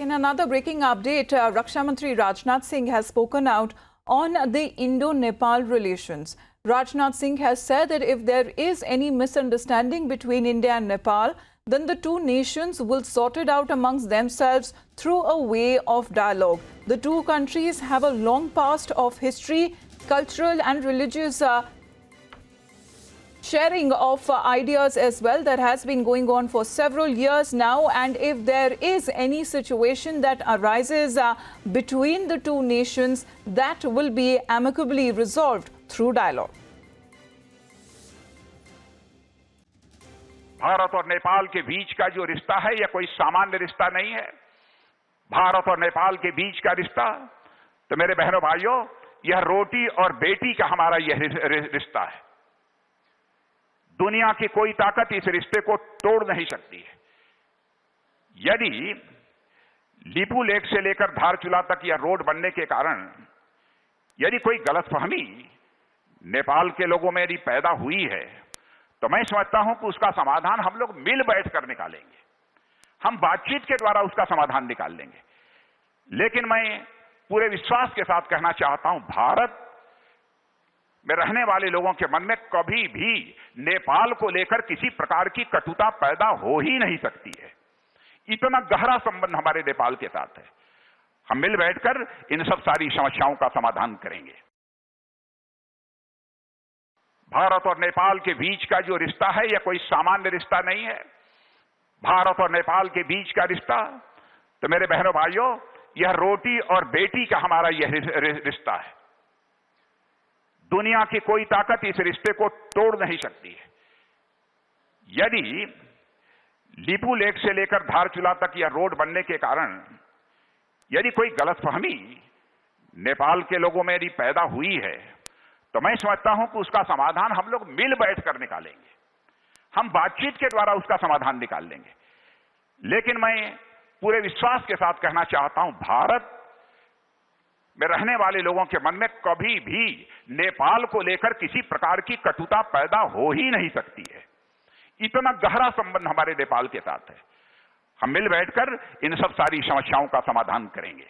In another breaking update, Raksha Mantri Rajnath Singh has spoken out on the Indo-Nepal relations. Rajnath Singh has said that if there is any misunderstanding between India and Nepal, then the two nations will sort it out amongst themselves through a way of dialogue. The two countries have a long past of history, cultural and religious sharing of ideas as well that has been going on for several years now, and if there is any situation that arises between the two nations, that will be amicably resolved through dialogue. Bharat और नेपाल के बीच का जो रिश्ता है यह कोई सामान्य रिश्ता नहीं है। भारत और नेपाल के बीच का रिश्ता तो मेरे बहनों भाइयों यह रोटी और बेटी का हमारा यह रिश्ता है। दुनिया की कोई ताकत इस रिश्ते को तोड़ नहीं सकती है। यदि लिपू लेक से लेकर धारचूला तक यह रोड बनने के कारण यदि कोई गलतफहमी नेपाल के लोगों में यदि पैदा हुई है तो मैं समझता हूं कि उसका समाधान हम लोग मिल बैठ कर निकालेंगे। हम बातचीत के द्वारा उसका समाधान निकाल लेंगे। लेकिन मैं पूरे विश्वास के साथ कहना चाहता हूं, भारत में रहने वाले लोगों के मन में कभी भी नेपाल को लेकर किसी प्रकार की कटुता पैदा हो ही नहीं सकती है। इतना गहरा संबंध हमारे नेपाल के साथ है। हम मिल बैठकर इन सब सारी समस्याओं का समाधान करेंगे। भारत और नेपाल के बीच का जो रिश्ता है यह कोई सामान्य रिश्ता नहीं है। भारत और नेपाल के बीच का रिश्ता तो मेरे बहनों भाइयों यह रोटी और बेटी का हमारा यह रिश्ता है। दुनिया की कोई ताकत इस रिश्ते को तोड़ नहीं सकती है। यदि लिपू लेक से लेकर धारचूला तक यह रोड बनने के कारण यदि कोई गलतफहमी नेपाल के लोगों में यदि पैदा हुई है तो मैं समझता हूं कि उसका समाधान हम लोग मिल बैठ कर निकालेंगे। हम बातचीत के द्वारा उसका समाधान निकाल लेंगे। लेकिन मैं पूरे विश्वास के साथ कहना चाहता हूं, भारत में रहने वाले लोगों के मन में कभी भी नेपाल को लेकर किसी प्रकार की कटुता पैदा हो ही नहीं सकती है। इतना गहरा संबंध हमारे नेपाल के साथ है। हम मिल बैठकर इन सब सारी समस्याओं का समाधान करेंगे।